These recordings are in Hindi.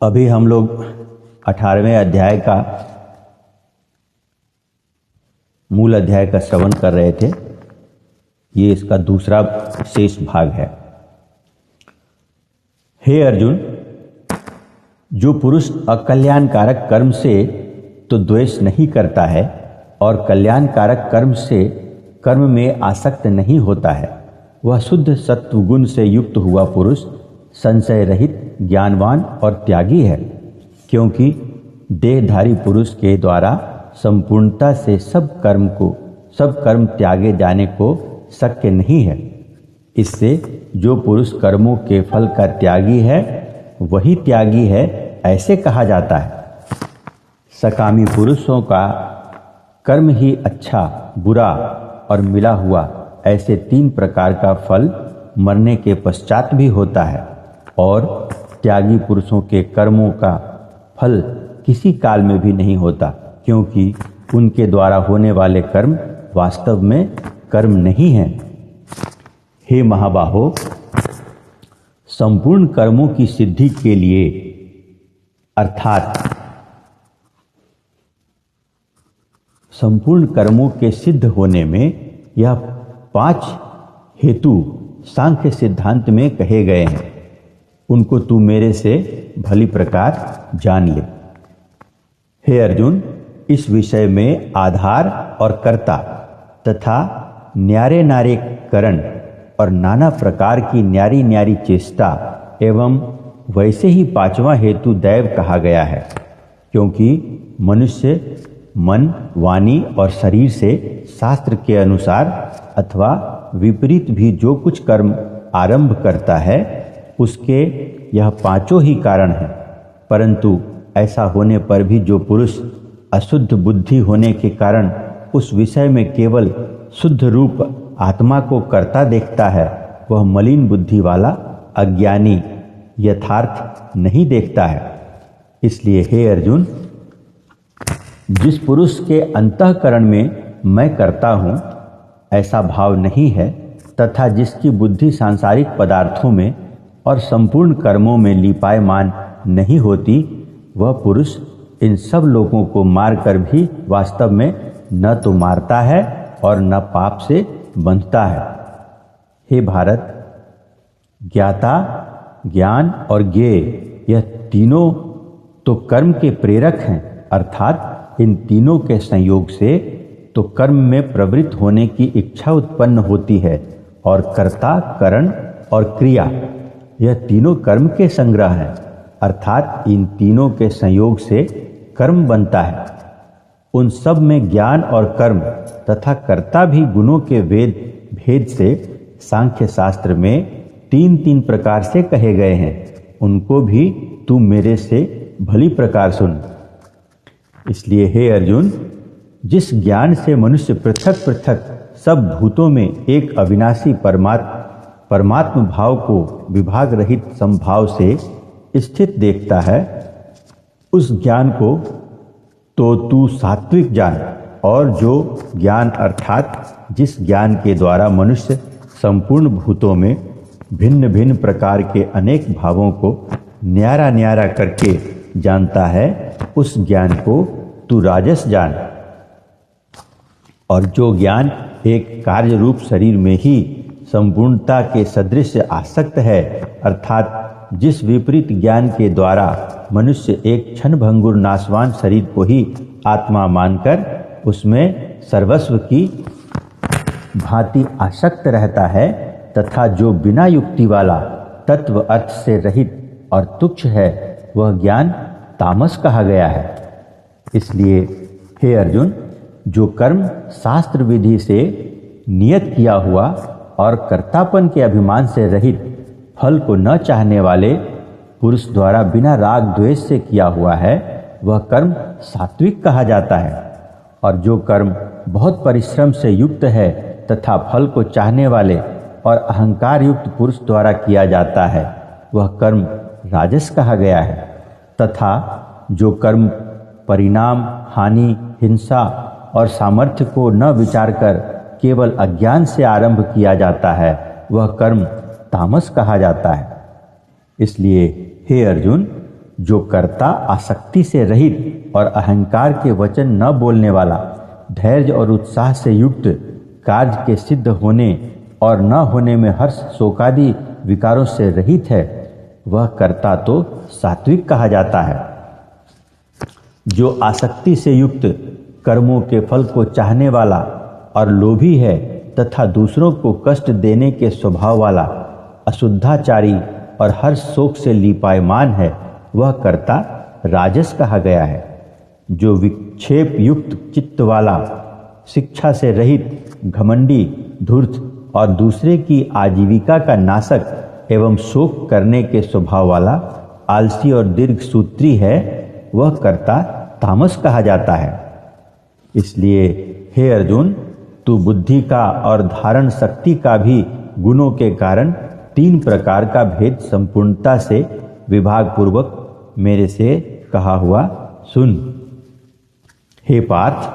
अभी हम लोग 18वें अध्याय का मूल अध्याय का श्रवण कर रहे थे। ये इसका दूसरा शेष भाग है। हे अर्जुन, जो पुरुष अकल्याणकारक कर्म से तो द्वेष नहीं करता है और कल्याणकारक कर्म से कर्म में आसक्त नहीं होता है, वह शुद्ध सत्वगुण से युक्त हुआ पुरुष संशय रहित, ज्ञानवान और त्यागी है। क्योंकि देहधारी पुरुष के द्वारा संपूर्णता से सब कर्म त्यागे जाने को शक्य नहीं है। इससे जो पुरुष कर्मों के फल का त्यागी है वही त्यागी है ऐसे कहा जाता है। सकामी पुरुषों का कर्म ही अच्छा, बुरा और मिला हुआ ऐसे 3 प्रकार का फल मरने के पश्चात भी होता है, और त्यागी पुरुषों के कर्मों का फल किसी काल में भी नहीं होता, क्योंकि उनके द्वारा होने वाले कर्म वास्तव में कर्म नहीं हैं। हे महाबाहो, संपूर्ण कर्मों की सिद्धि के लिए अर्थात संपूर्ण कर्मों के सिद्ध होने में यह 5 हेतु सांख्य सिद्धांत में कहे गए हैं। उनको तू मेरे से भली प्रकार जान ले। हे अर्जुन, इस विषय में आधार और कर्ता तथा न्यारे नारे करण और नाना प्रकार की न्यारी न्यारी चेष्टा एवं वैसे ही 5वां हेतु दैव कहा गया है। क्योंकि मनुष्य मन, वाणी और शरीर से शास्त्र के अनुसार अथवा विपरीत भी जो कुछ कर्म आरंभ करता है उसके यह 5 ही कारण हैं। परंतु ऐसा होने पर भी जो पुरुष अशुद्ध बुद्धि होने के कारण उस विषय में केवल शुद्ध रूप आत्मा को कर्ता देखता है, वह मलिन बुद्धि वाला अज्ञानी यथार्थ नहीं देखता है। इसलिए हे अर्जुन, जिस पुरुष के अंतःकरण में मैं करता हूँ ऐसा भाव नहीं है तथा जिसकी बुद्धि सांसारिक पदार्थों में और संपूर्ण कर्मों में लिपायमान नहीं होती, वह पुरुष इन सब लोगों को मारकर भी वास्तव में न तो मारता है और न पाप से बंधता है। हे भारत, ज्ञाता, ज्ञान और ज्ञेय यह तीनों तो कर्म के प्रेरक हैं, अर्थात इन तीनों के संयोग से तो कर्म में प्रवृत्त होने की इच्छा उत्पन्न होती है, और कर्ता, करण और क्रिया यह तीनों कर्म के संग्रह हैं, अर्थात इन तीनों के संयोग से कर्म बनता है। उन सब में ज्ञान और कर्म तथा कर्ता भी गुणों के भेद से सांख्य शास्त्र में 3 प्रकार से कहे गए हैं। उनको भी तू मेरे से भली प्रकार सुन। इसलिए हे अर्जुन, जिस ज्ञान से मनुष्य पृथक पृथक सब भूतों में एक अविनाशी परमात्म भाव को विभाग रहित संभाव से स्थित देखता है, उस ज्ञान को तो तू सात्विक जान। और जो ज्ञान अर्थात जिस ज्ञान के द्वारा मनुष्य संपूर्ण भूतों में भिन्न भिन्न प्रकार के अनेक भावों को न्यारा न्यारा करके जानता है, उस ज्ञान को तू राजस जान। और जो ज्ञान एक कार्य रूप शरीर में ही संपूर्णता के सदृश आसक्त है, अर्थात जिस विपरीत ज्ञान के द्वारा मनुष्य एक क्षण भंगुर नाशवान शरीर को ही आत्मा मानकर उसमें सर्वस्व की भांति आसक्त रहता है, तथा जो बिना युक्ति वाला तत्व अर्थ से रहित और तुच्छ है, वह ज्ञान तामस कहा गया है। इसलिए हे अर्जुन, जो कर्म शास्त्र विधि से नियत किया हुआ और कर्तापन के अभिमान से रहित, फल को न चाहने वाले पुरुष द्वारा बिना राग द्वेष से किया हुआ है, वह कर्म सात्विक कहा जाता है। और जो कर्म बहुत परिश्रम से युक्त है तथा फल को चाहने वाले और अहंकार युक्त पुरुष द्वारा किया जाता है, वह कर्म राजस कहा गया है। तथा जो कर्म परिणाम, हानि, हिंसा और सामर्थ्य को न विचार कर केवल अज्ञान से आरंभ किया जाता है, वह कर्म तामस कहा जाता है। इसलिए हे अर्जुन, जो कर्ता आसक्ति से रहित और अहंकार के वचन न बोलने वाला, धैर्य और उत्साह से युक्त, कार्य के सिद्ध होने और न होने में हर्ष शोकादि विकारों से रहित है, वह कर्ता तो सात्विक कहा जाता है। जो आसक्ति से युक्त, कर्मों के फल को चाहने वाला और लोभी है तथा दूसरों को कष्ट देने के स्वभाव वाला, अशुद्धाचारी और हर शोक से लीपायमान है, वह कर्ता राजस कहा गया है। जो विक्षेप युक्त चित्त वाला, शिक्षा से रहित, घमंडी, धूर्त और दूसरे की आजीविका का नाशक एवं शोक करने के स्वभाव वाला, आलसी और दीर्घ सूत्री है, वह कर्ता तामस कहा जाता है। इसलिए हे अर्जुन, तू बुद्धि का और धारण शक्ति का भी गुणों के कारण 3 प्रकार का भेद संपूर्णता से विभाग पूर्वक मेरे से कहा हुआ सुन। हे पार्थ,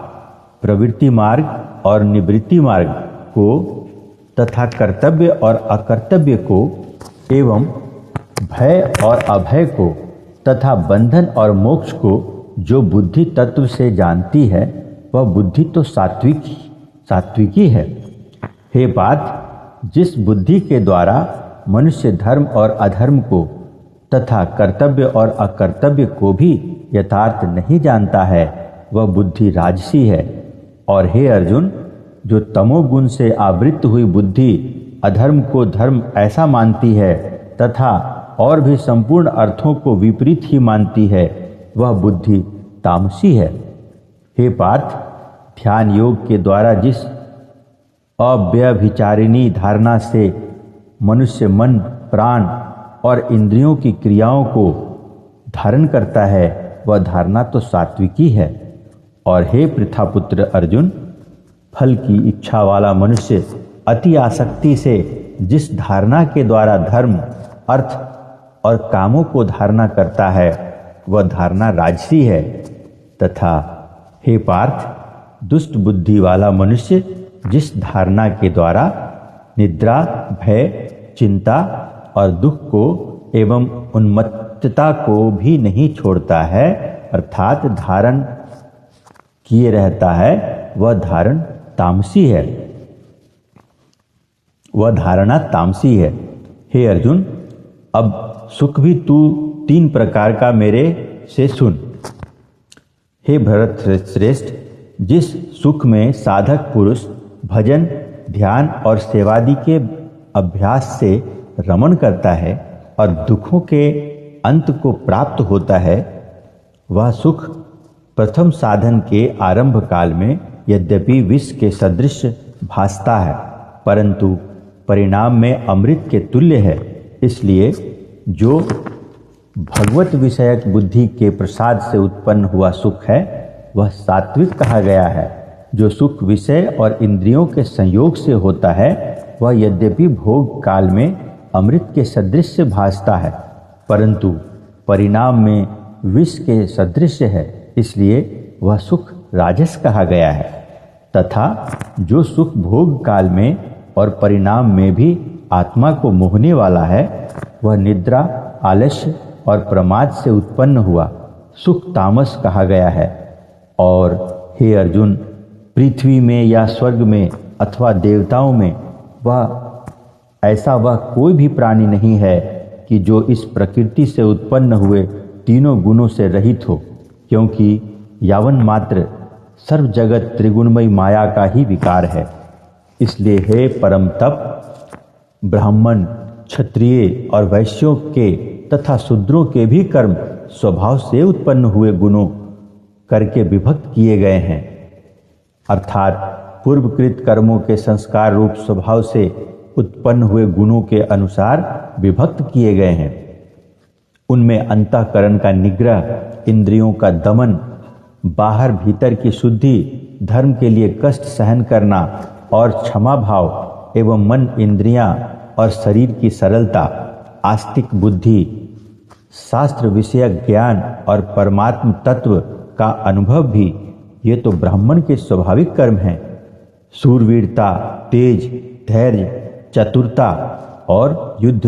प्रवृत्ति मार्ग और निवृत्ति मार्ग को तथा कर्तव्य और अकर्तव्य को एवं भय और अभय को तथा बंधन और मोक्ष को जो बुद्धि तत्व से जानती है, वह बुद्धि तो सात्विकी है। हे पार्थ, जिस बुद्धि के द्वारा मनुष्य धर्म और अधर्म को तथा कर्तव्य और अकर्तव्य को भी यथार्थ नहीं जानता है, वह बुद्धि राजसी है। और हे अर्जुन, जो तमोगुण से आवृत्त हुई बुद्धि अधर्म को धर्म ऐसा मानती है तथा और भी संपूर्ण अर्थों को विपरीत ही मानती है, वह बुद्धि तामसी है। हे पार्थ, ध्यान योग के द्वारा जिस अव्यभिचारिणी धारणा से मनुष्य मन, प्राण और इंद्रियों की क्रियाओं को धारण करता है, वह धारणा तो सात्विकी है। और हे पृथापुत्र अर्जुन, फल की इच्छा वाला मनुष्य अति आसक्ति से जिस धारणा के द्वारा धर्म, अर्थ और कामों को धारणा करता है, वह धारणा राजसी है। तथा हे पार्थ, दुष्ट बुद्धि वाला मनुष्य जिस धारणा के द्वारा निद्रा, भय, चिंता और दुख को एवं उन्मत्तता को भी नहीं छोड़ता है, अर्थात धारण किए रहता है, वह धारण तामसी है, वह धारणा तामसी है। हे अर्जुन, अब सुख भी तू 3 प्रकार का मेरे से सुन। हे भरत श्रेष्ठ, जिस सुख में साधक पुरुष भजन, ध्यान और सेवादि के अभ्यास से रमण करता है और दुखों के अंत को प्राप्त होता है, वह सुख प्रथम साधन के आरंभ काल में यद्यपि विष के सदृश भासता है, परंतु परिणाम में अमृत के तुल्य है। इसलिए जो भगवत विषयक बुद्धि के प्रसाद से उत्पन्न हुआ सुख है, वह सात्विक कहा गया है। जो सुख विषय और इंद्रियों के संयोग से होता है, वह यद्यपि भोग काल में अमृत के सदृश भासता है, परंतु परिणाम में विष के सदृश है, इसलिए वह सुख राजस कहा गया है। तथा जो सुख भोग काल में और परिणाम में भी आत्मा को मोहने वाला है, वह निद्रा, आलस्य और प्रमाद से उत्पन्न हुआ सुख तामस कहा गया है। और हे अर्जुन, पृथ्वी में या स्वर्ग में अथवा देवताओं में वह कोई भी प्राणी नहीं है कि जो इस प्रकृति से उत्पन्न हुए तीनों गुणों से रहित हो, क्योंकि यावन मात्र सर्व जगत त्रिगुणमयी माया का ही विकार है। इसलिए हे परम तप, ब्राह्मण, क्षत्रिय और वैश्यों के तथा शूद्रों के भी कर्म स्वभाव से उत्पन्न हुए गुणों करके विभक्त किए गए हैं, अर्थात पूर्वकृत कर्मों के संस्कार रूप स्वभाव से उत्पन्न हुए गुणों के अनुसार विभक्त किए गए हैं। उनमें अंतःकरण का निग्रह, इंद्रियों का दमन, बाहर भीतर की शुद्धि, धर्म के लिए कष्ट सहन करना और क्षमा भाव एवं मन, इंद्रियां और शरीर की सरलता, आस्तिक बुद्धि, शास्त्र विषयक ज्ञान और परमात्म तत्व का अनुभव भी, ये तो ब्राह्मण के स्वाभाविक कर्म हैं। शूरवीरता, तेज, धैर्य, चतुरता और युद्ध